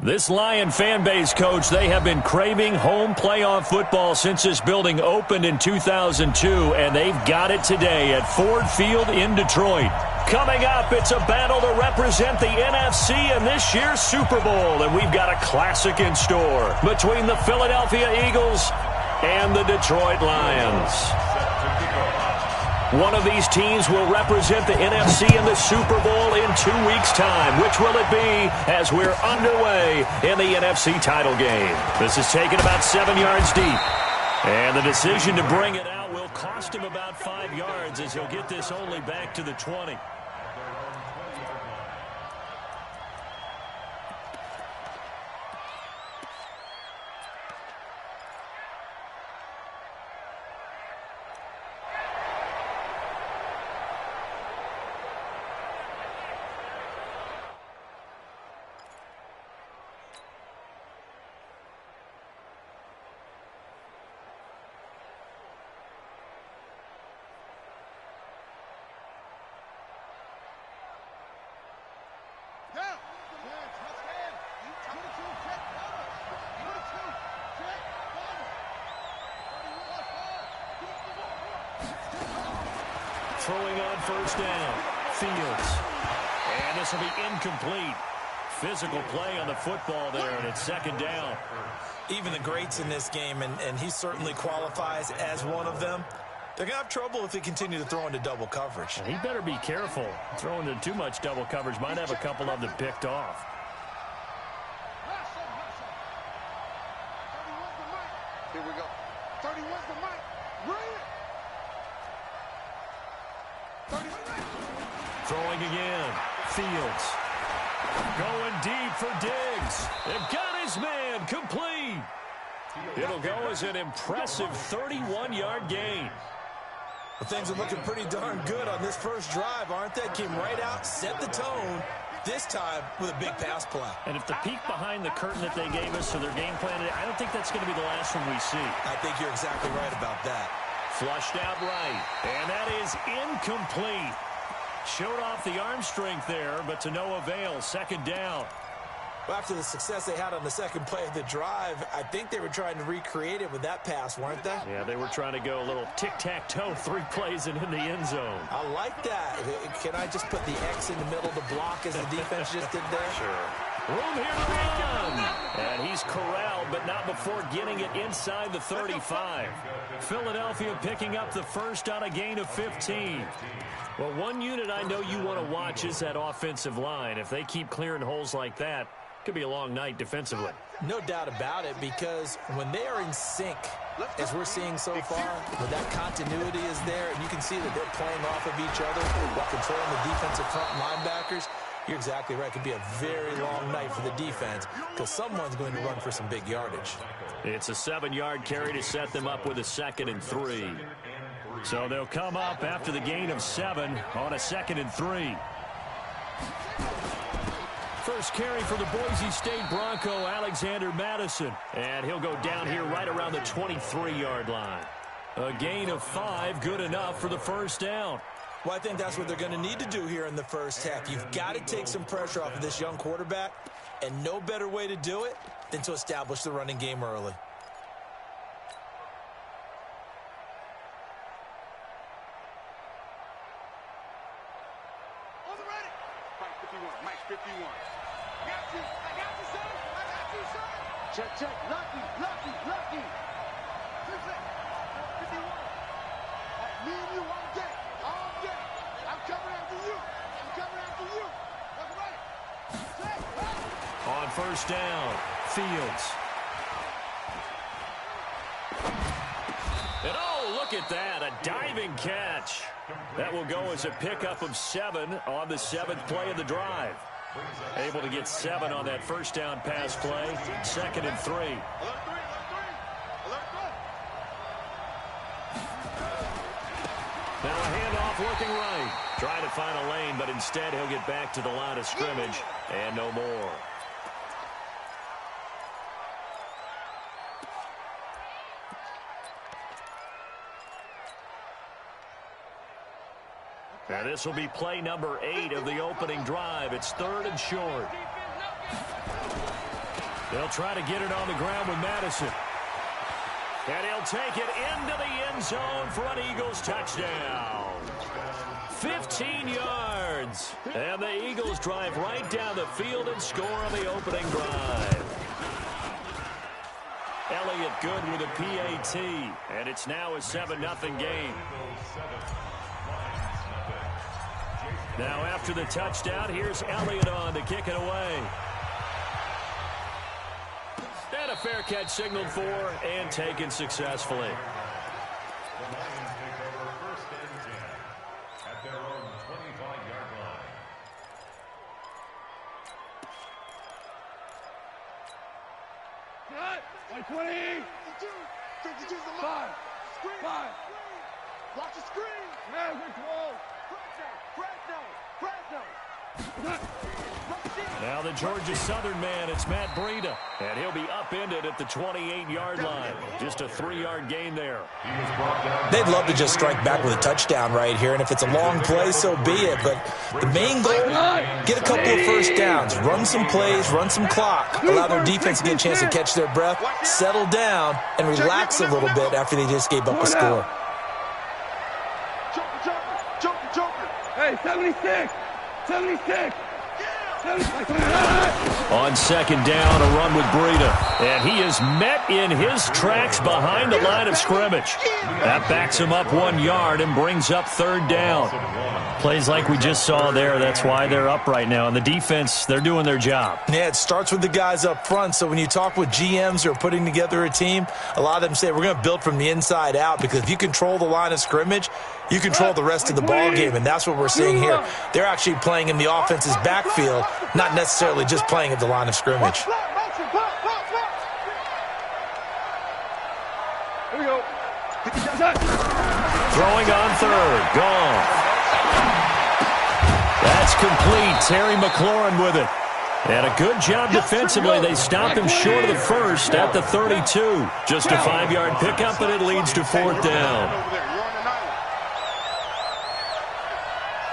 This Lion fan base, Coach, they have been craving home playoff football since this building opened in 2002, and they've got it today at Ford Field in Detroit. Coming up, it's a battle to represent the NFC in this year's Super Bowl, and we've got a classic in store between the Philadelphia Eagles and the Detroit Lions. One of these teams will represent the NFC in the Super Bowl in 2 weeks' time. Which will it be as we're underway in the NFC title game? This is taken about 7 yards deep. And the decision to bring it out will cost him about 5 yards as he'll get this only back to the 20. Throwing on first down. Fields. And this will be incomplete. Physical play on the football there, and it's second down. Even the greats in this game, and he certainly qualifies as one of them, they're going to have trouble if they continue to throw into double coverage. And he better be careful. Throwing into too much double coverage might have a couple of them picked off. Here we go. 31's the mic. Right. Throwing again. Fields. Going deep for Diggs. They've got his man complete. It'll go as an impressive 31-yard gain. Well, things are looking pretty darn good on this first drive, aren't they? Came right out, set the tone, this time with a big pass play. And if the peek behind the curtain that they gave us to their game plan, I don't think that's going to be the last one we see. I think you're exactly right about that. Flushed out right, and that is incomplete. Showed off the arm strength there, but to no avail. Second down. Well, after the success they had on the second play of the drive, I think they were trying to recreate it with that pass, weren't they? Yeah, they were trying to go a little tic-tac-toe, 3 plays and in the end zone. I like that. Can I just put the X in the middle to block as the defense just did there? Sure. Room here to run. And he's corralled, but not before getting it inside the 35. Philadelphia picking up the first on a gain of 15. Well, one unit I know you want to watch is that offensive line. If they keep clearing holes like that, could be a long night defensively. No doubt about it, because when they are in sync, as we're seeing so far, when that continuity is there, and you can see that they're playing off of each other while controlling the defensive front linebackers, you're exactly right. It could be a very long night for the defense because someone's going to run for some big yardage. It's a 7-yard carry to set them up with a 2nd and 3. So they'll come up after the gain of 7 on a 2nd and 3. First carry for the Boise State Bronco, Alexander Madison. And he'll go down here right around the 23-yard line. A gain of 5, good enough for the first down. Well, I think that's what they're going to need to do here in the first half. You've got to take some pressure off of this young quarterback, and no better way to do it than to establish the running game early. Check, lucky. 51. Me and you all day. I'm coming after you. That's right. On first down, Fields. And oh, look at that, a diving catch. That will go as a pickup of 7 on the 7th play of the drive. Able to get 7 on that first down pass play. 2nd and 3. Now a handoff looking right. Trying to find a lane, but instead he'll get back to the line of scrimmage and no more. Now this will be play number 8 of the opening drive. It's 3rd and short. They'll try to get it on the ground with Madison. And he'll take it into the end zone for an Eagles touchdown. 15 yards. And the Eagles drive right down the field and score on the opening drive. Elliott good with a PAT. And it's now a 7-0 game. Now after the touchdown, here's Elliott on to kick it away. And a fair catch signaled for and taken successfully. The Lions take over 1st and 10 at their own 25-yard line. Cut! 120! 52 is the line! Screen! 5! Watch the screen! Man, control! Now the Georgia Southern man, it's Matt Breida. And he'll be upended at the 28-yard line. Just a 3-yard gain there. They'd love to just strike back with a touchdown right here, and if it's a long play, so be it. But the main goal, get a couple of first downs, run some plays, run some clock, allow their defense to get a chance to catch their breath, settle down, and relax a little bit after they just gave up a score. Joker! Hey, 76! 76! On second down, a run with Breida. And he is met in his tracks behind the line of scrimmage. That backs him up 1 yard and brings up 3rd down. Plays like we just saw there. That's why they're up right now. And the defense, they're doing their job. Yeah, it starts with the guys up front. So when you talk with GMs who are putting together a team, a lot of them say we're going to build from the inside out, because if you control the line of scrimmage, you control the rest of the ball game, and that's what we're seeing here. They're actually playing in the offense's backfield, not necessarily just playing at the line of scrimmage. Here we go. Throwing on 3rd. Gone. That's complete. Terry McLaurin with it. And a good job defensively. They stopped him short of the 1st at the 32. Just a 5-yard pickup, and it leads to 4th down.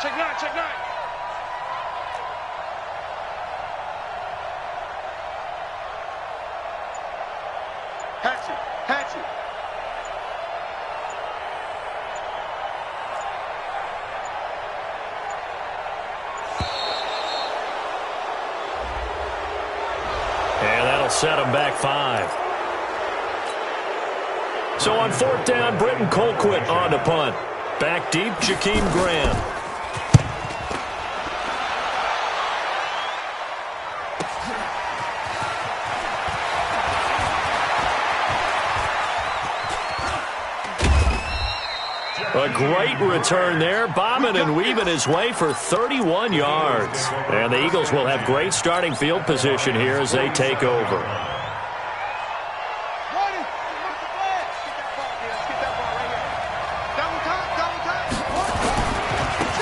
Check 9. Hatchet. And that'll set him back 5. So on 4th down, Britton Colquitt on to punt. Back deep, Jakeem Graham. A great return there, bombing and weaving his way for 31 yards. And the Eagles will have great starting field position here as they take over.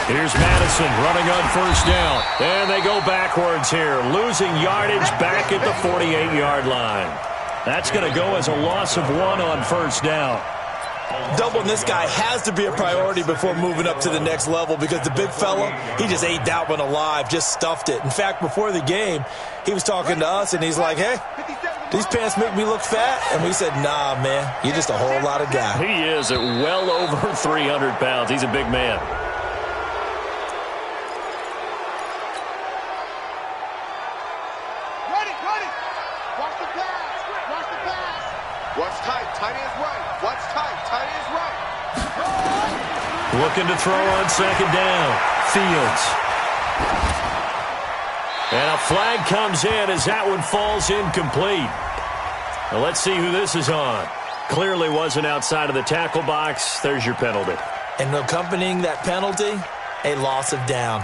Here's Madison running on 1st down. And they go backwards here, losing yardage back at the 48-yard line. That's going to go as a loss of 1 on 1st down. Doubling this guy has to be a priority before moving up to the next level, because the big fella, he just ate that one alive, just stuffed it. In fact, before the game, he was talking to us, and he's like, hey, these pants make me look fat? And we said, nah, man, you're just a whole lot of guy. He is at well over 300 pounds. He's a big man. Watch tight ends right. Watch tight ends right. Looking to throw on 2nd down. Fields. And a flag comes in as that one falls incomplete. Now let's see who this is on. Clearly wasn't outside of the tackle box. There's your penalty. And accompanying that penalty, a loss of down.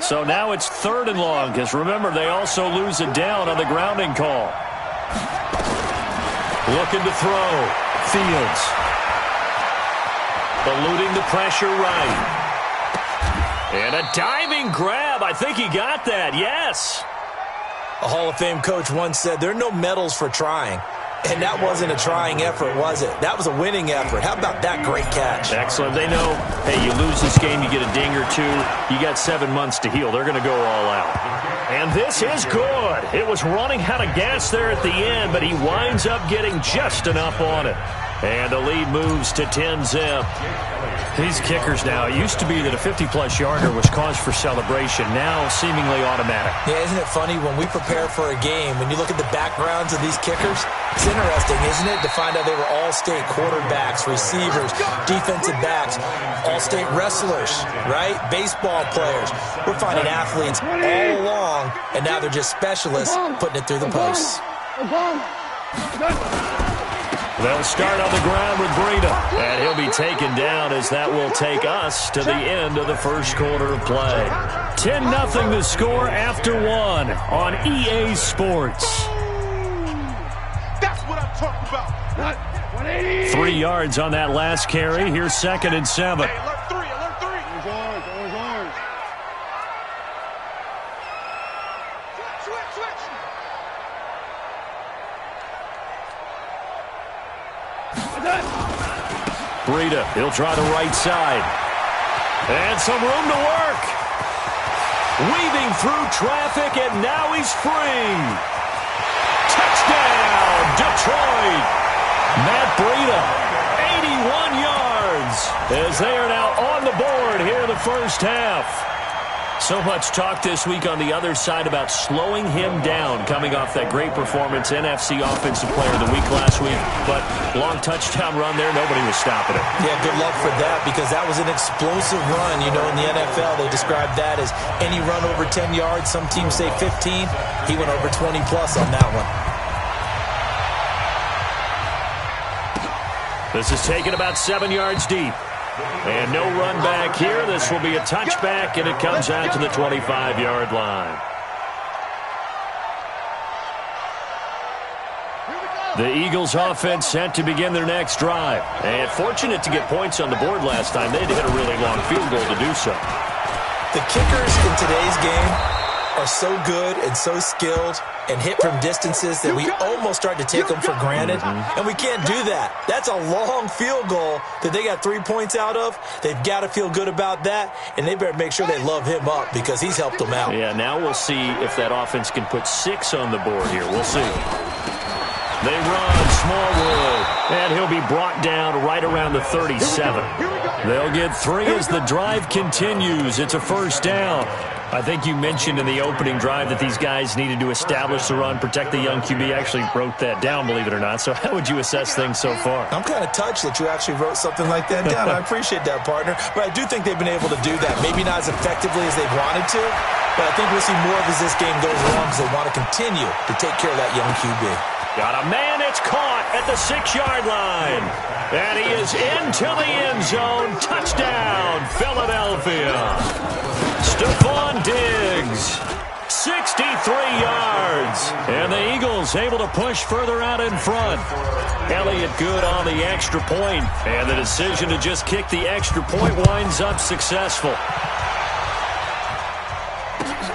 So now it's 3rd and long, because remember, they also lose a down on the grounding call. Looking to throw. Fields. Eluding the pressure right. And a diving grab. I think he got that. Yes. A Hall of Fame coach once said, there are no medals for trying. And that wasn't a trying effort, was it? That was a winning effort. How about that great catch? Excellent. They know, hey, you lose this game, you get a ding or two. You got 7 months to heal. They're going to go all out. And this is good. It was running out of gas there at the end, but he winds up getting just enough on it. And the lead moves to 10-zip. These kickers now, it used to be that a 50-plus yarder was cause for celebration, now seemingly automatic. Yeah, isn't it funny when we prepare for a game, when you look at the backgrounds of these kickers, it's interesting, isn't it, to find out they were all-state quarterbacks, receivers, defensive backs, all-state wrestlers, right? Baseball players. We're finding athletes all along, and now they're just specialists putting it through the posts. They'll start on the ground with Breida, and he'll be taken down as that will take us to the end of the first quarter of play. 10-0 the score after one on EA Sports. That's what I'm talking about. 3 yards on that last carry. Here's 2nd and 7. Hey, alert three. Switch. Breida, he'll try the right side. And some room to work. Weaving through traffic, and now he's free. Touchdown, Detroit. Matt Breida, 81 yards, as they are now on the board here in the first half. So much talk this week on the other side about slowing him down, coming off that great performance, NFC Offensive Player of the Week last week. But long touchdown run there, nobody was stopping it. Yeah, good luck for that, because that was an explosive run. You know, in the NFL, they describe that as any run over 10 yards. Some teams say 15. He went over 20-plus on that one. This is taken about 7 yards deep. And no run back here. This will be a touchback, and it comes out to the 25-yard line. The Eagles offense set to begin their next drive. And fortunate to get points on the board last time. They had to hit a really long field goal to do so. The kickers in today's game are so good and so skilled and hit from distances that we almost start to take them for granted. And we can't do that. That's a long field goal that they got 3 points out of. They've got to feel good about that, and they better make sure they love him up because he's helped them out. Yeah, now we'll see if that offense can put 6 on the board here. We'll see. They run Smallwood, and he'll be brought down right around the 37. They'll get 3 as the drive continues. It's a first down. I think you mentioned in the opening drive that these guys needed to establish the run, protect the young QB. I actually wrote that down, believe it or not. So how would you assess things so far? I'm kind of touched that you actually wrote something like that down. I appreciate that, partner. But I do think they've been able to do that. Maybe not as effectively as they've wanted to, but I think we'll see more of as this game goes along because they want to continue to take care of that young QB. Got a man, it's caught at the 6-yard line. And he is into the end zone. Touchdown, Philadelphia. Stephon Diggs, 63 yards. And the Eagles able to push further out in front. Elliott good on the extra point. And the decision to just kick the extra point winds up successful.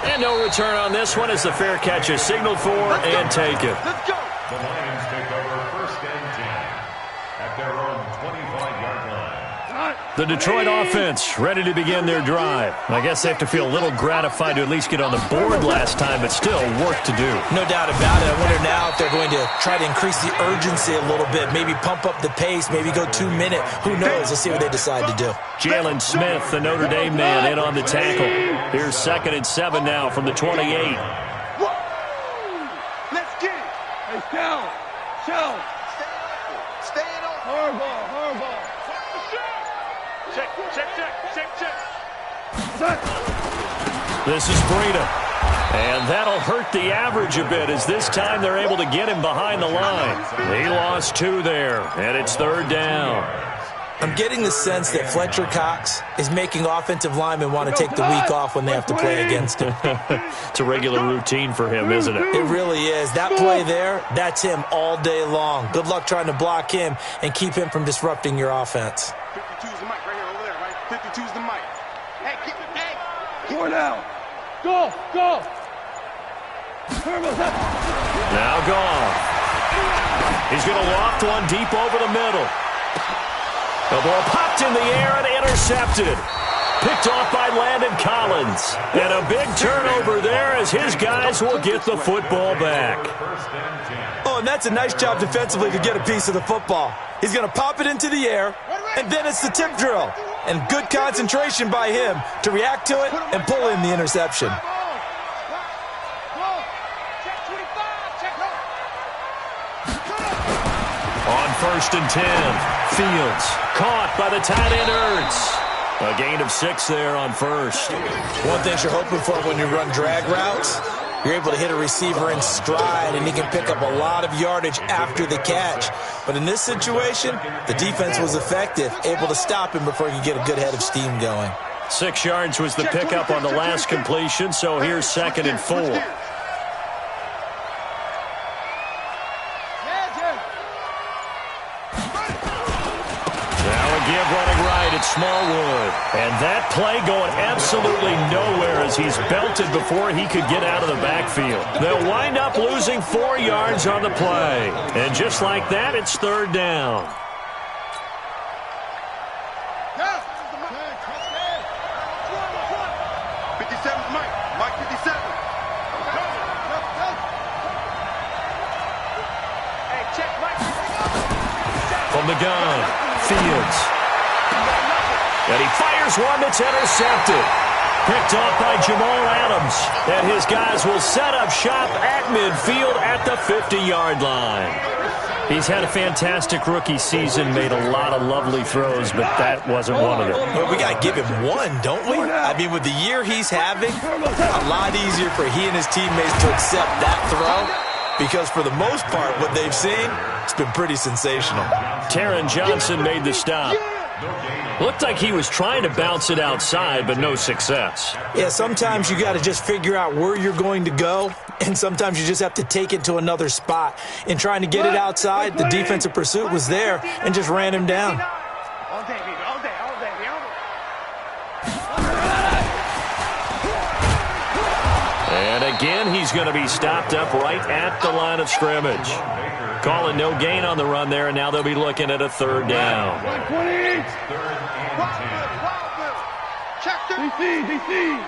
And no return on this one as the fair catch is signaled for and taken. Let's go. The Lions take over 1st and 10 at their own 25-yard line. The Detroit offense ready to begin their drive. I guess they have to feel a little gratified to at least get on the board last time, but still work to do. No doubt about it. I wonder now if they're going to try to increase the urgency a little bit, maybe pump up the pace, maybe go 2-minute. Who knows? Let's see what they decide to do. Jalen Smith, the Notre Dame man, in on the tackle. Here's 2nd and 7 now from the 28. Let's get it. Hey, Shell. Stay in open. Hardball. Check. This is Breida. And that'll hurt the average a bit as this time they're able to get him behind the line. He lost 2 there, and it's 3rd down. I'm getting the sense that Fletcher Cox is making offensive linemen want to take the week off when they have to play against him. It's a regular routine for him, isn't it? It really is. That play there, that's him all day long. Good luck trying to block him and keep him from disrupting your offense. 52's the mic right here over there, right? 52's the mic. Hey. 4 down. Go. Now Goff. He's going to loft one deep over the middle. The ball popped in the air and intercepted. Picked off by Landon Collins. And a big turnover there as his guys will get the football back. Oh, and that's a nice job defensively to get a piece of the football. He's going to pop it into the air, and then it's the tip drill. And good concentration by him to react to it and pull in the interception. On 1st and 10, Fields caught by the tight end Ertz. A gain of 6 there on first. One thing you're hoping for when you run drag routes, you're able to hit a receiver in stride, and he can pick up a lot of yardage after the catch. But in this situation, the defense was effective, able to stop him before he could get a good head of steam going. 6 yards was the pickup on the last completion, so here's 2nd and 4. Now a give running right at Smallwood. And that play going absolutely nowhere as he's belted before he could get out of the backfield. They'll wind up losing 4 yards on the play. And just like that, it's 3rd down. From the gun, Fields. And he fires one that's intercepted. Picked off by Jamal Adams. And his guys will set up shop at midfield at the 50-yard line. He's had a fantastic rookie season, made a lot of lovely throws, but that wasn't one of them. Well, we got to give him one, don't we? I mean, with the year he's having, a lot easier for he and his teammates to accept that throw. Because for the most part, what they've seen, it's been pretty sensational. Taron Johnson made the stop. Looked like he was trying to bounce it outside, but no success. Yeah, sometimes you got to just figure out where you're going to go, and sometimes you just have to take it to another spot. In trying to get it outside, the defensive pursuit was there and just ran him down. All day, baby, all day, all day, And again, he's going to be stopped up right at the line of scrimmage. Calling no gain on the run there, and now they'll be looking at a 3rd down. DC.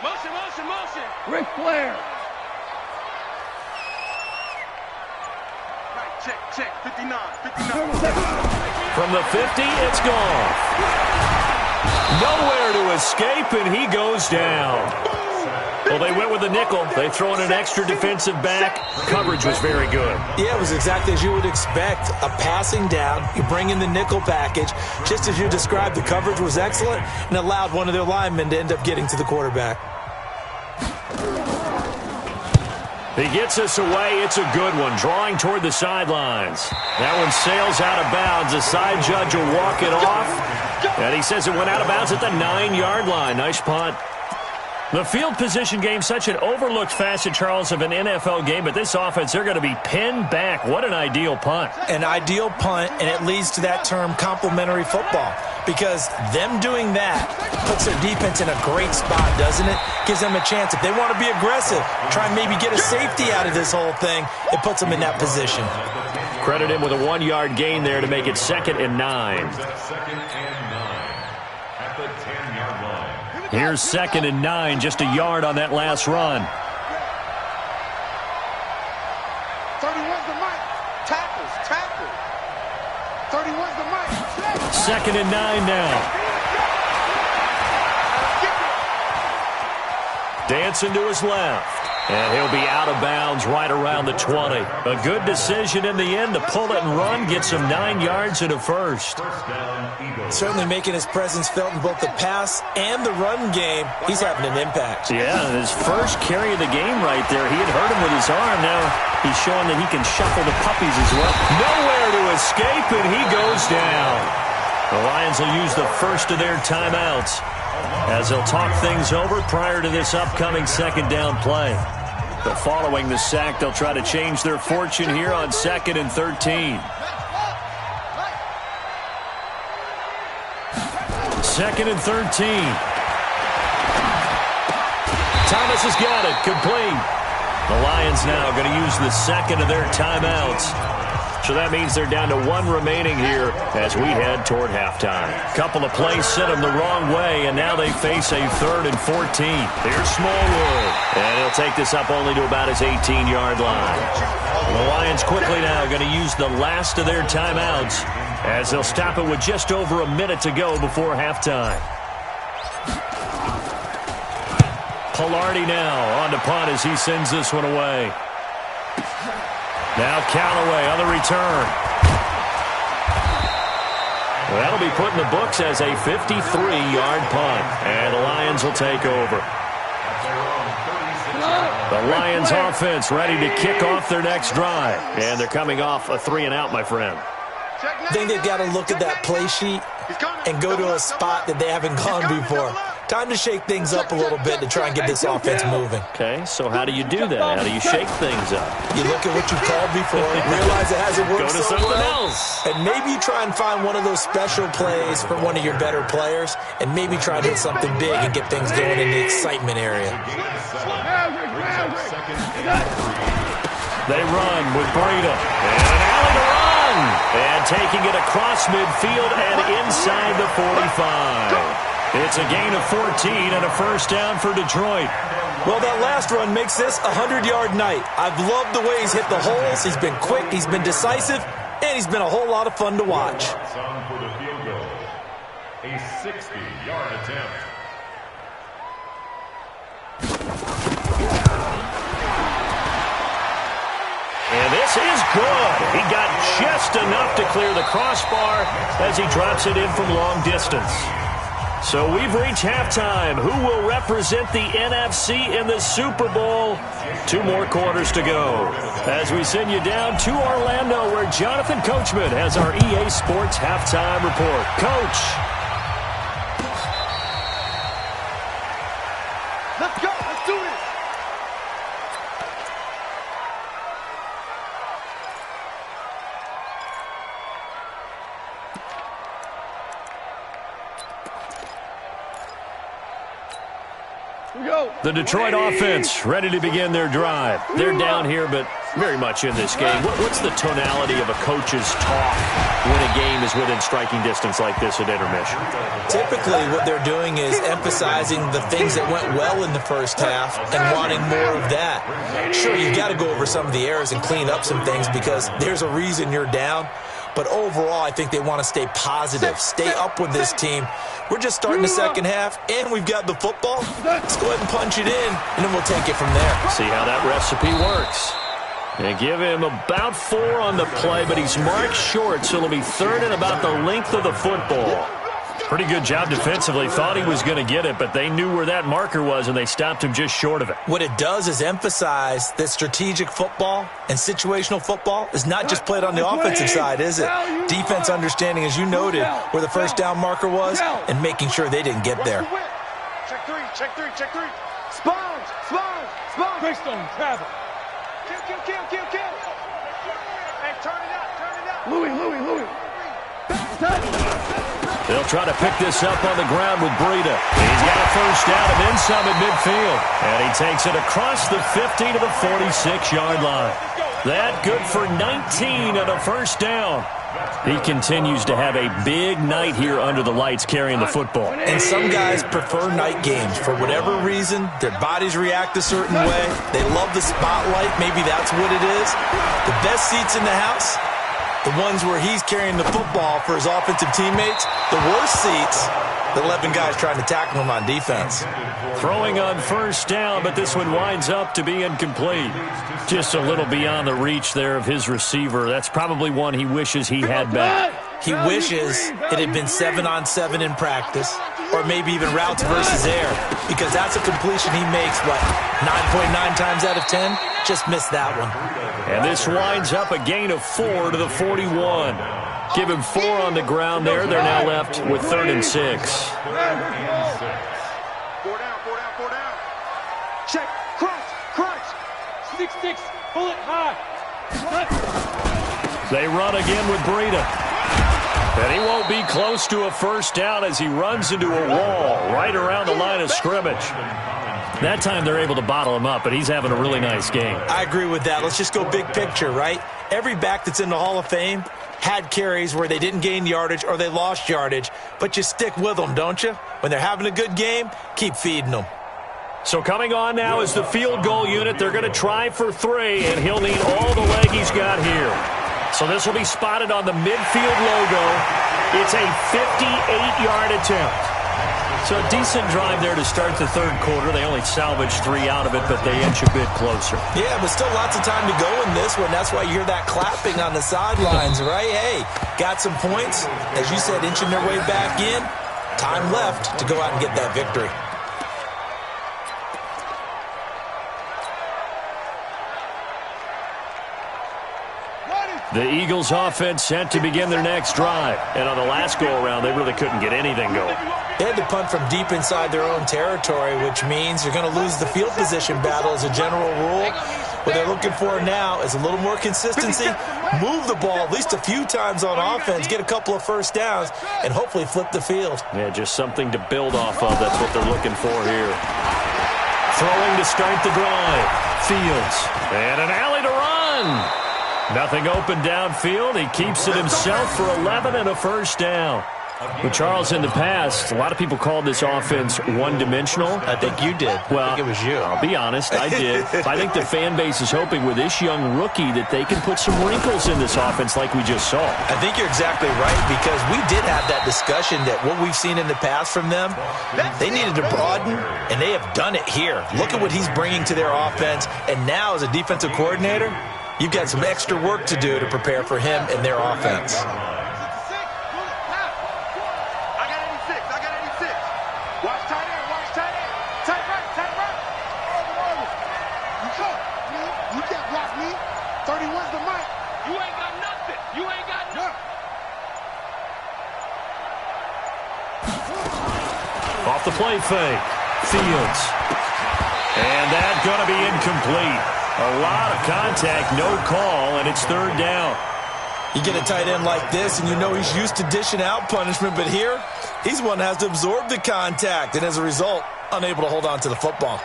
Motion. Ric Flair. Right, check. 59. From the 50, it's gone. Nowhere to escape, and he goes down. Well, they went with the nickel. They throw in an extra defensive back. Coverage was very good. Yeah, it was exactly as you would expect. A passing down. You bring in the nickel package. Just as you described, the coverage was excellent and allowed one of their linemen to end up getting to the quarterback. He gets us away. It's a good one. Drawing toward the sidelines. That one sails out of bounds. The side judge will walk it off. And he says it went out of bounds at the 9-yard line. Nice punt. The field position game, such an overlooked facet, Charles, of an NFL game, but this offense, they're going to be pinned back. What an ideal punt. An ideal punt, and it leads to that term complementary football, because them doing that puts their defense in a great spot, doesn't it? Gives them a chance. If they want to be aggressive, try and maybe get a safety out of this whole thing, it puts them in that position. Credit him with a 1-yard gain there to make it 2nd and 9. At the 10-yard line. Here's 2nd and 9, just a yard on that last run. 31's the mic. Tackle. 31's the mic. 2nd and 9 now. Dancing to his left. And he'll be out of bounds right around the 20. A good decision in the end to pull it and run, get some 9 yards and a first. Certainly making his presence felt in both the pass and the run game. He's having an impact. Yeah, his first carry of the game right there. He had hurt him with his arm. Now he's showing that he can shuffle the puppies as well. Nowhere to escape, and he goes down. The Lions will use the first of their timeouts as they'll talk things over prior to this upcoming 2nd down play. But following the sack, they'll try to change their fortune here on 2nd and 13. 2nd and 13. Thomas has got it. Complete. The Lions now going to use the 2nd of their timeouts. So that means they're down to 1 remaining here as we head toward halftime. Couple of plays sent them the wrong way, and now they face a 3rd and 14. Here's Smallwood, and he'll take this up only to about his 18-yard line. The Lions quickly now going to use the last of their timeouts as they'll stop it with just over a minute to go before halftime. Pilardi now on to punt as he sends this one away. Now Callaway on the return. That'll be put in the books as a 53-yard punt, and the Lions will take over. The Lions offense ready to kick off their next drive, and they're coming off a 3-and-out, my friend. I think they've got to look at that play sheet and go to a spot that they haven't gone before. Time to shake things up a little bit to try and get this offense moving. Okay, so how do you do that? How do you shake things up? You look at what you called before, realize it hasn't worked Go to so something well, else. and maybe try and find one of those special plays for one of your better players, and maybe try to hit something big and get things going in the excitement area. They run with Breida. And an alley to run. And taking it across midfield and inside the 45. It's a gain of 14 and a first down for Detroit. Well, that last run makes this a 100-yard night. I've loved the way he's hit the holes. He's been quick, he's been decisive, and he's been a whole lot of fun to watch. For the field goal, a 60-yard attempt. And this is good. He got just enough to clear the crossbar as he drops it in from long distance. So we've reached halftime. Who will represent the NFC in the Super Bowl? 2 more quarters to go as we send you down to Orlando, where Jonathan Coachman has our EA Sports halftime report. Coach. Let's go. Let's do this. The Detroit offense ready to begin their drive. They're down here, but very much in this game. What's the tonality of a coach's talk when a game is within striking distance like this at intermission? Typically, what they're doing is emphasizing the things that went well in the first half and wanting more of that. Sure, you've got to go over some of the errors and clean up some things because there's a reason you're down. But overall, I think they want to stay positive, stay up with this team. We're just starting the second half, and we've got the football. Let's go ahead and punch it in, and then we'll take it from there. See how that recipe works. They give him about 4 on the play, but he's marked short, so it'll be 3rd and about the length of the football. Pretty good job defensively. Thought he was going to get it, but they knew where that marker was, and they stopped him just short of it. What it does is emphasize that strategic football and situational football is not just played on the offensive side, is it? Defense understanding, as you noted, where the first down marker was and making sure they didn't get there. Check 3, check 3, check 3. Sponge, sponge, sponge. Greystone, travel. Kill. Hey, turn it out. Louis. They'll try to pick this up on the ground with Breida. He's got a first down and then some at midfield. And he takes it across the 50 to the 46-yard line. That good for 19 and a first down. He continues to have a big night here under the lights carrying the football. And some guys prefer night games. For whatever reason, their bodies react a certain way. They love the spotlight. Maybe that's what it is. The best seats in the house, the ones where he's carrying the football for his offensive teammates. The worst seats, the 11 guys trying to tackle him on defense. Throwing on first down, but this one winds up to be incomplete. Just a little beyond the reach there of his receiver. That's probably one he wishes he had back. He wishes it had been 7-on-7 in practice, or maybe even routes versus air, because that's a completion he makes, 9.9 times out of 10? Just missed that one. And this winds up a gain of 4 to the 41. Give him 4 on the ground there. They're now left with 3rd and 6. 4 down. Check, crunch. 6, pull it high. They run again with Breida. And he won't be close to a first down as he runs into a wall right around the line of scrimmage. That time they're able to bottle him up, but he's having a really nice game. I agree with that. Let's just go big picture, right? Every back that's in the Hall of Fame had carries where they didn't gain yardage or they lost yardage, but you stick with them, don't you? When they're having a good game, keep feeding them. So coming on now is the field goal unit. They're going to try for 3, and he'll need all the leg he's got here. So this will be spotted on the midfield logo. It's a 58-yard attempt. So a decent drive there to start the third quarter. They only salvaged 3 out of it, but they inch a bit closer. Yeah, but still lots of time to go in this one. That's why you hear that clapping on the sidelines, right? Hey, got some points. As you said, inching their way back in. Time left to go out and get that victory. The Eagles offense set to begin their next drive. And on the last go-around, they really couldn't get anything going. They had to punt from deep inside their own territory, which means you're going to lose the field position battle as a general rule. What they're looking for now is a little more consistency, move the ball at least a few times on offense, get a couple of first downs, and hopefully flip the field. Yeah, just something to build off of. That's what they're looking for here. Throwing to start the drive. Fields. And an alley to run. Nothing open downfield. He keeps it himself for 11 and a first down. Well, Charles, in the past, a lot of people called this offense one-dimensional. I think you did. Well, I think it was you. I'll be honest, I did. I think the fan base is hoping with this young rookie that they can put some wrinkles in this offense like we just saw. I think you're exactly right, because we did have that discussion that what we've seen in the past from them, they needed to broaden, and they have done it here. Look at what he's bringing to their offense, and now as a defensive coordinator, you've got some extra work to do to prepare for him and their offense. Off the play fake. Fields. And that's going to be incomplete. A lot of contact, no call, and it's third down. You get a tight end like this, and you know he's used to dishing out punishment, but here, he's one that has to absorb the contact, and as a result, unable to hold on to the football.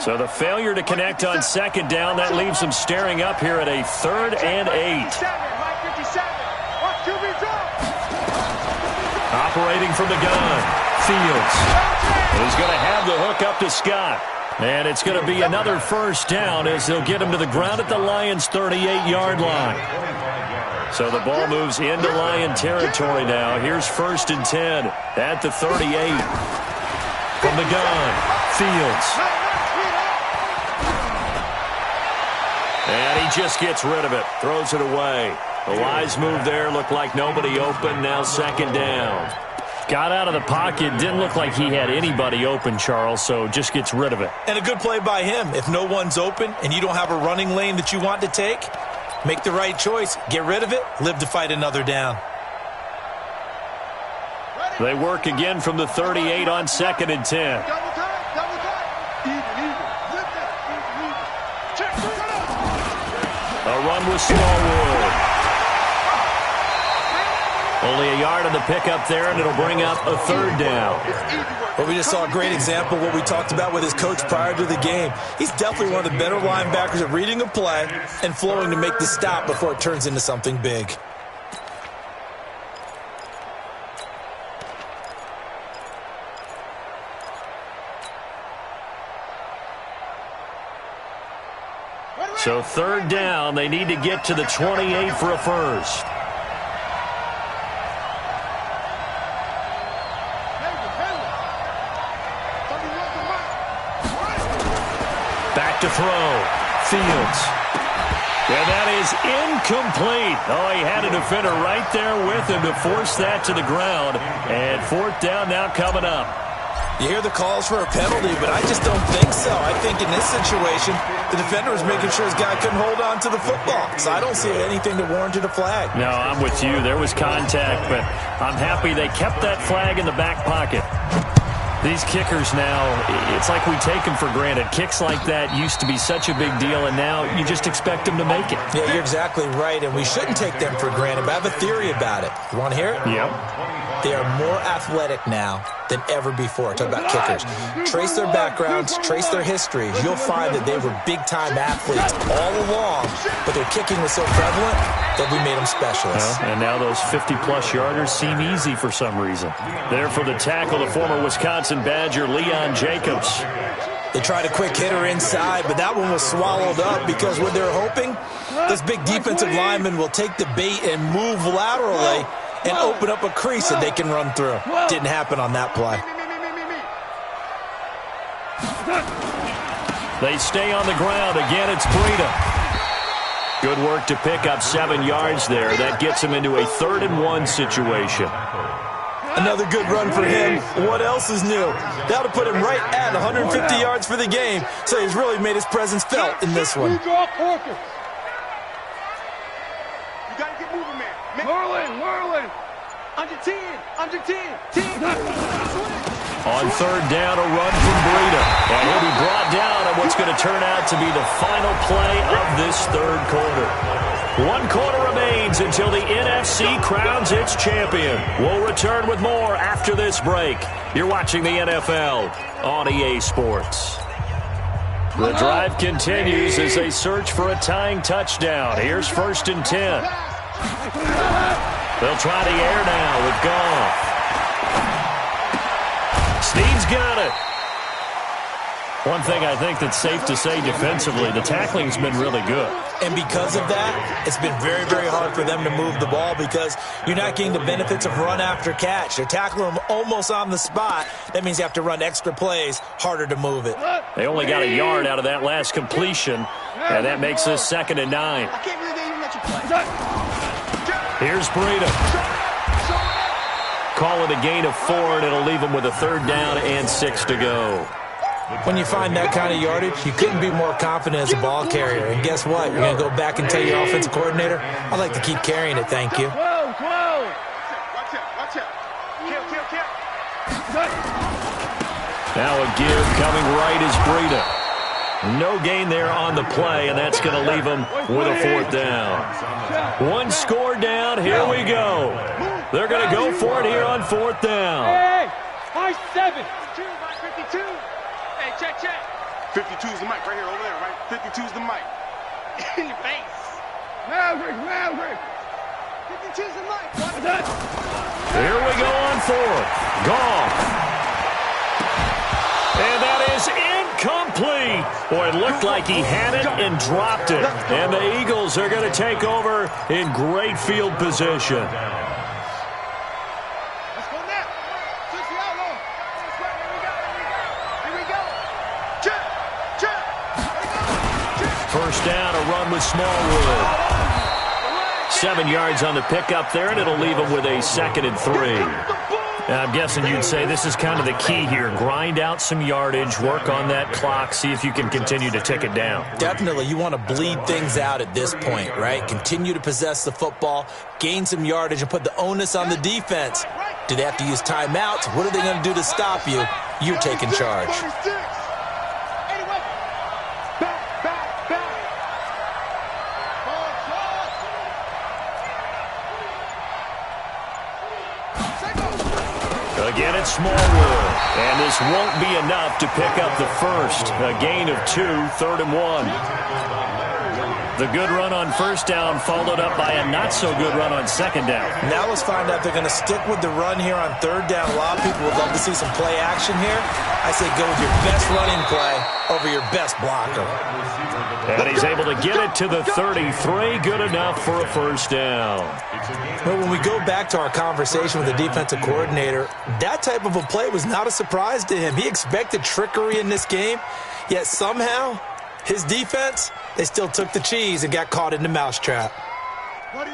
So the failure to connect on second down, that leaves them staring up here at a 3rd and 8. Operating from the gun, Fields. He's going to have the hook up to Scott. And it's going to be another first down as they'll get him to the ground at the Lions' 38-yard line. So the ball moves into Lion territory now. Here's 1st and 10 at the 38. From the gun, Fields. And he just gets rid of it, throws it away. The wise move there, looked like nobody open, now 2nd down. Got out of the pocket, didn't look like he had anybody open, Charles, so just gets rid of it. And a good play by him. If no one's open and you don't have a running lane that you want to take, make the right choice. Get rid of it, live to fight another down. They work again from the 38 on 2nd and 10. A run with Smallwood. Only a yard on the pickup there, and it'll bring up a 3rd down. Well, we just saw a great example of what we talked about with his coach prior to the game. He's definitely one of the better linebackers at reading a play and flowing to make the stop before it turns into something big. So 3rd down, they need to get to the 28 for a first. Back to throw. Fields. And that is incomplete. Oh, he had a defender right there with him to force that to the ground. And 4th down now coming up. You hear the calls for a penalty, but I just don't think so. I think in this situation, the defender was making sure his guy couldn't hold on to the football. So I don't see anything that warranted a flag. No, I'm with you. There was contact, but I'm happy they kept that flag in the back pocket. These kickers now, it's like we take them for granted. Kicks like that used to be such a big deal, and now you just expect them to make it. Yeah, you're exactly right, and we shouldn't take them for granted, but I have a theory about it. You want to hear it? Yep. They are more athletic now than ever before. Talk about kickers. Trace their backgrounds, trace their histories. You'll find that they were big-time athletes all along, but their kicking was so prevalent that we made them specialists. Well, and now those 50-plus yarders seem easy for some reason. There for the tackle, the former Wisconsin Badger, Leon Jacobs. They tried a quick hitter inside, but that one was swallowed up because what they're hoping, this big defensive lineman will take the bait and move laterally and open up a crease that they can run through. Didn't happen on that play. They stay on the ground. Again, it's Breida. Good work to pick up 7 yards there. That gets him into a 3rd-and-1 situation. Another good run for him. What else is new? That'll put him right at 150 yards for the game. So he's really made his presence felt in this one. You gotta get moving, man. Merlin. Under 10. 10. On 3rd down, a run from Breida. And he'll be brought down at what's going to turn out to be the final play of this 3rd quarter. 1 quarter remains until the NFC crowns its champion. We'll return with more after this break. You're watching the NFL on EA Sports. The drive continues as they search for a tying touchdown. Here's 1st and 10. They'll try the air now with Goff. Snead's got it. One thing I think that's safe to say defensively, the tackling's been really good. And because of that, it's been very, very hard for them to move the ball because you're not getting the benefits of run after catch. They're tackling them almost on the spot. That means you have to run extra plays, harder to move it. They only got a yard out of that last completion, and that makes this 2nd and 9. I can't believe they even let you play. Here's Breida. Call it a gain of 4, and it'll leave them with a 3rd down and 6 to go. When you find that kind of yardage, you couldn't be more confident as a ball carrier. And guess what? You're going to go back and tell your offensive coordinator, I'd like to keep carrying it, thank you. Watch out. Kill. Now a give coming right is Breida. No gain there on the play, and that's going to leave them with a 4th down. 1 score down. Here we go. They're going to go for it here on 4th down. Hey, high 7. 52. Hey, check. 52's the mic right here, over there, right? 52's the mic. In your face. Maverick. 52's the mic. Here we go on 4th. Goff. And that is incomplete. Boy, it looked like he had it and dropped it. And the Eagles are going to take over in great field position. First down, a run with Smallwood. 7 yards on the pickup there, and it'll leave him with a 2nd and 3. Now, I'm guessing you'd say this is kind of the key here. Grind out some yardage, work on that clock, see if you can continue to tick it down. Definitely. You want to bleed things out at this point, right? Continue to possess the football, gain some yardage, and put the onus on the defense. Do they have to use timeouts? What are they going to do to stop you? You're taking charge. Again, it's Smallwood. And this won't be enough to pick up the first. A gain of 2, 3rd and 1. The good run on 1st down followed up by a not-so-good run on 2nd down. Now let's find out if they're going to stick with the run here on 3rd down. A lot of people would love to see some play action here. I say go with your best running play over your best blocker. And he's able to get it to the 33. Good enough for a 1st down. But when we go back to our conversation with the defensive coordinator, that type of a play was not a surprise to him. He expected trickery in this game, yet somehow his defense, they still took the cheese and got caught in the mousetrap.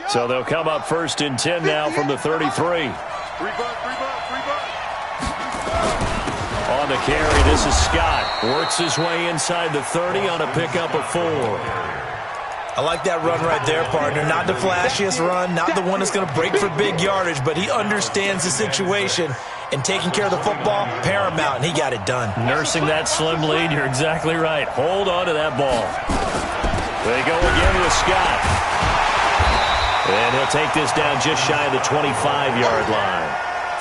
So they'll come up 1st and 10 now from the 33. On the carry, this is Scott. Works his way inside the 30 on a pickup of 4. I like that run right there, partner. Not the flashiest run, not the one that's going to break for big yardage, but he understands the situation, and taking care of the football, paramount, and he got it done. Nursing that slim lead, you're exactly right. Hold on to that ball. They go again with Scott. And he'll take this down just shy of the 25-yard line.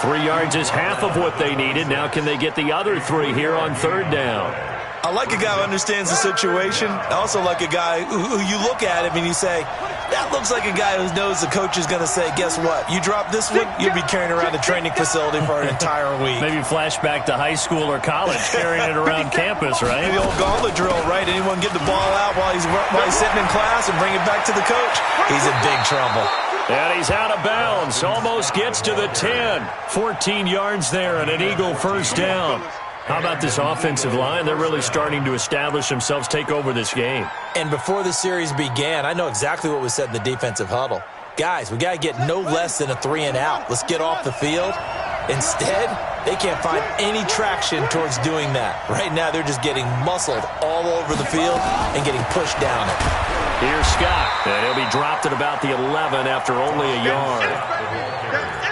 3 yards is half of what they needed. Now can they get the other 3 here on third down? I like a guy who understands the situation. I also like a guy who you look at him and you say, that looks like a guy who knows the coach is going to say, guess what? You drop this one, you'll be carrying around the training facility for an entire week. Maybe flashback to high school or college, carrying it around campus, right? The old gauntlet drill, right? Anyone get the ball out while he's sitting in class and bring it back to the coach? He's in big trouble. And he's out of bounds. Almost gets to the 10. 14 yards there and an Eagle first down. How about this offensive line? They're really starting to establish themselves, take over this game. And before the series began, I know exactly what was said in the defensive huddle. Guys, we got to get no less than a 3 and out. Let's get off the field. Instead, they can't find any traction towards doing that. Right now, they're just getting muscled all over the field and getting pushed down it. Here's Scott, and he'll be dropped at about the 11 after only a yard.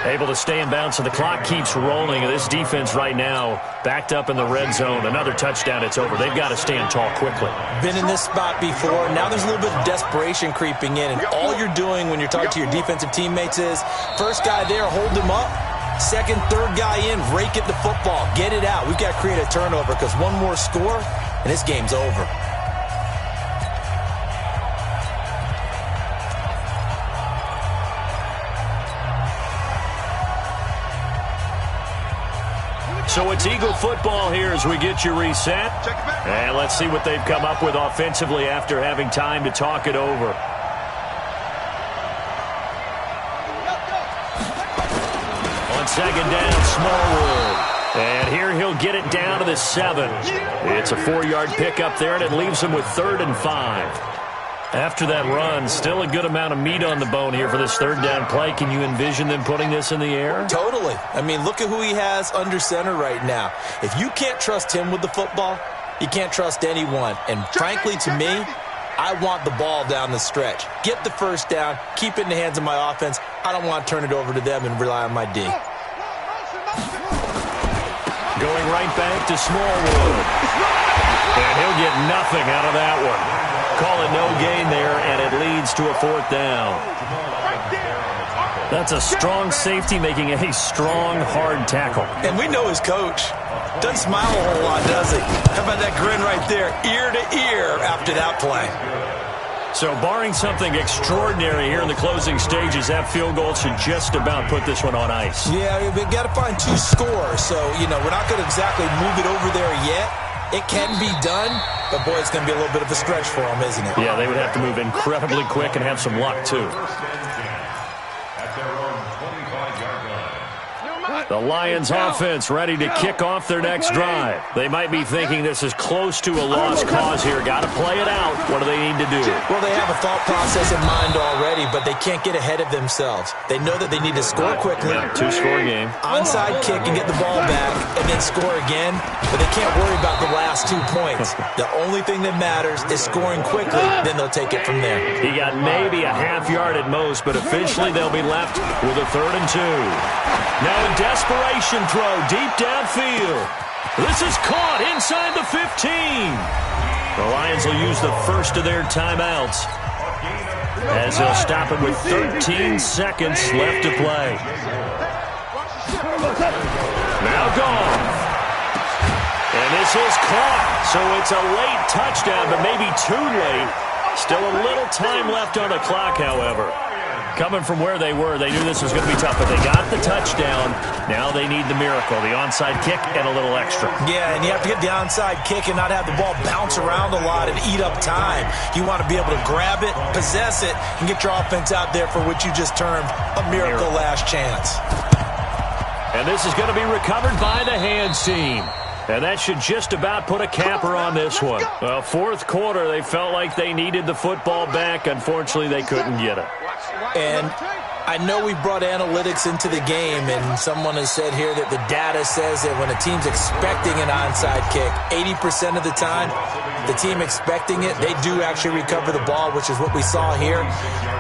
Able to stay in bounds, so the clock keeps rolling. This defense right now backed up in the red zone. Another touchdown, it's over. They've got to stand tall quickly. Been in this spot before. Now there's a little bit of desperation creeping in, and all you're doing when you're talking to your defensive teammates is, first guy there, hold him up. Second, third guy in, rake at the football. Get it out. We've got to create a turnover because one more score, and this game's over. So it's Eagle football here as we get you reset. And let's see what they've come up with offensively after having time to talk it over. On second down, Smallwood. And here he'll get it down to the 7. It's a 4-yard pickup there, and it leaves him with 3rd and 5. After that run, still a good amount of meat on the bone here for this third down play. Can you envision them putting this in the air? Totally. I mean, look at who he has under center right now. If you can't trust him with the football, you can't trust anyone. And frankly, to me, I want the ball down the stretch. Get the first down, keep it in the hands of my offense. I don't want to turn it over to them and rely on my D. Going right back to Smallwood. And he'll get nothing out of that one. Call it no gain there, and it leads to a 4th down. That's a strong safety making a strong, hard tackle. And we know his coach. Doesn't smile a whole lot, does he? How about that grin right there, ear to ear after that play? So barring something extraordinary here in the closing stages, that field goal should just about put this one on ice. Yeah, we've got to find 2 scores. So, we're not going to exactly move it over there yet. It can be done, but, boy, it's going to be a little bit of a stretch for them, isn't it? Yeah, they would have to move incredibly quick and have some luck, too. The Lions offense ready to kick off their next drive. They might be thinking this is close to a lost cause here. Got to play it out. What do they need to do? Well, they have a thought process in mind already, but they can't get ahead of themselves. They know that they need to score quickly. Yeah, 2-score game. Onside kick and get the ball back and then score again, but they can't worry about the last 2 points. The only thing that matters is scoring quickly, then they'll take it from there. He got maybe a half yard at most, but officially they'll be left with a 3rd and 2. Now a desperation throw deep downfield. This is caught inside the 15. The Lions will use the first of their timeouts as they'll stop it with 13 seconds left to play. Now gone. And this is caught. So it's a late touchdown, but maybe too late. Still a little time left on the clock, however. Coming from where they were, they knew this was going to be tough, but they got the touchdown. Now they need the miracle, the onside kick and a little extra. Yeah, and you have to get the onside kick and not have the ball bounce around a lot and eat up time. You want to be able to grab it, possess it, and get your offense out there for what you just termed a miracle last chance. And this is going to be recovered by the hands team. And that should just about put a capper on this one. Well, 4th quarter, they felt like they needed the football back. Unfortunately, they couldn't get it. And I know we brought analytics into the game, and someone has said here that the data says that when a team's expecting an onside kick, 80% of the time, the team expecting it, they do actually recover the ball, which is what we saw here.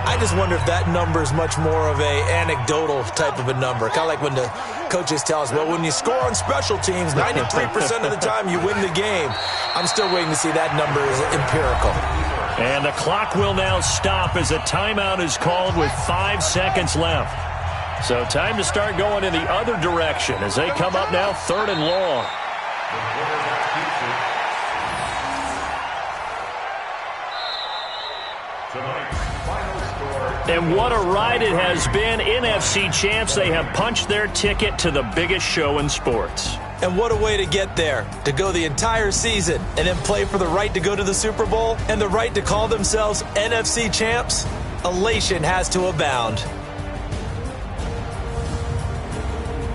I just wonder if that number is much more of a anecdotal type of a number. Kind of like when the coaches tell us, well, when you score on special teams, 93% of the time you win the game. I'm still waiting to see that number is empirical. And the clock will now stop as a timeout is called with 5 seconds left. So time to start going in the other direction as they come up now 3rd and long. And what a ride it has been. NFC champs, they have punched their ticket to the biggest show in sports. And what a way to get there, to go the entire season and then play for the right to go to the Super Bowl and the right to call themselves NFC champs. Elation has to abound.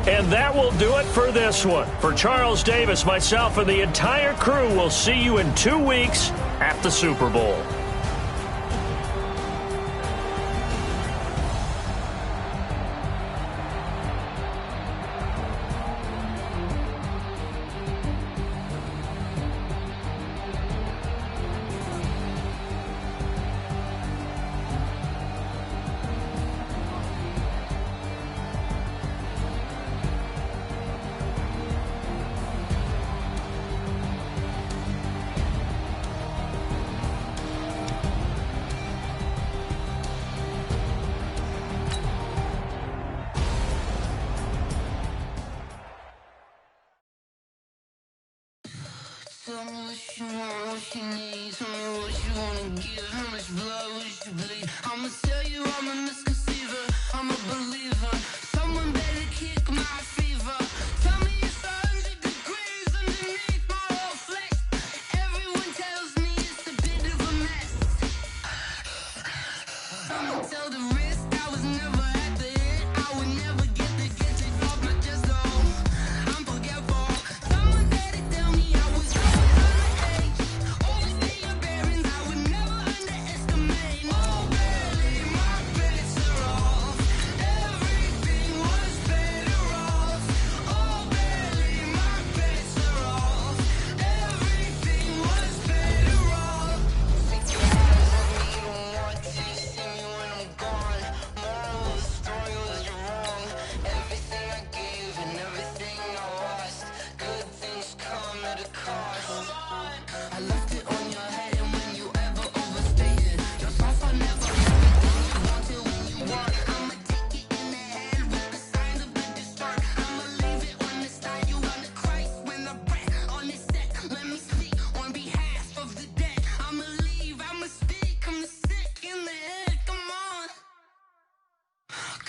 And that will do it for this one. For Charles Davis, myself, and the entire crew, we'll see you in 2 weeks at the Super Bowl. Tell me what you want, what you need. Tell me what you wanna give. How much blood would you bleed? I'ma tell you I'm a misconceiver. I'm a believer. Someone better kick my fever. Tell me it's 100 degrees underneath my whole flesh. Everyone tells me it's a bit of a mess. I'ma tell the risk I was never at the end. I would never get it off my chest though. I'm forgetful. Someone better tell me I was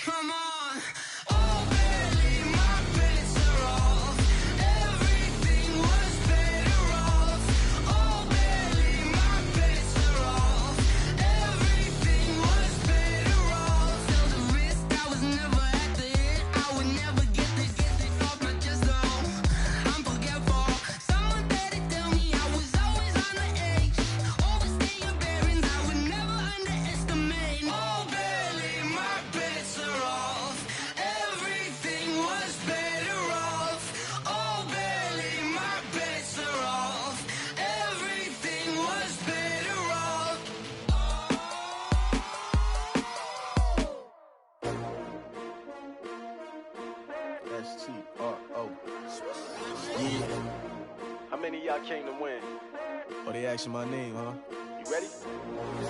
come on. Oh, barely, my bets are off. Everything was better off. Oh, barely, my bets are off. Everything was better off. Tell the risk I was never at the end. I would never get it off my chest though. I'm forgetful. Someone better tell me I was always on the edge. Overstay your bearings, I would never underestimate. Oh, barely, my bets are off. Everything was better off. Oh, barely, my bets are off. Everything was better off. S-T-R-O. Yeah. How many of y'all came to win? Oh, they asking my name, huh? You ready?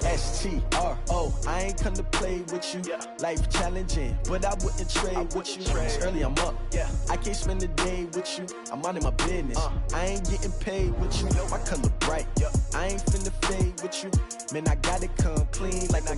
S-T-R-O. I ain't come to play with you. Yeah. Life challenging, but I wouldn't trade with you. It's early, I'm up. Yeah. I can't spend the day with you. I'm minding my business. I ain't getting paid with you. My color bright. Yeah. I ain't finna fade with you. Man, I gotta come clean like a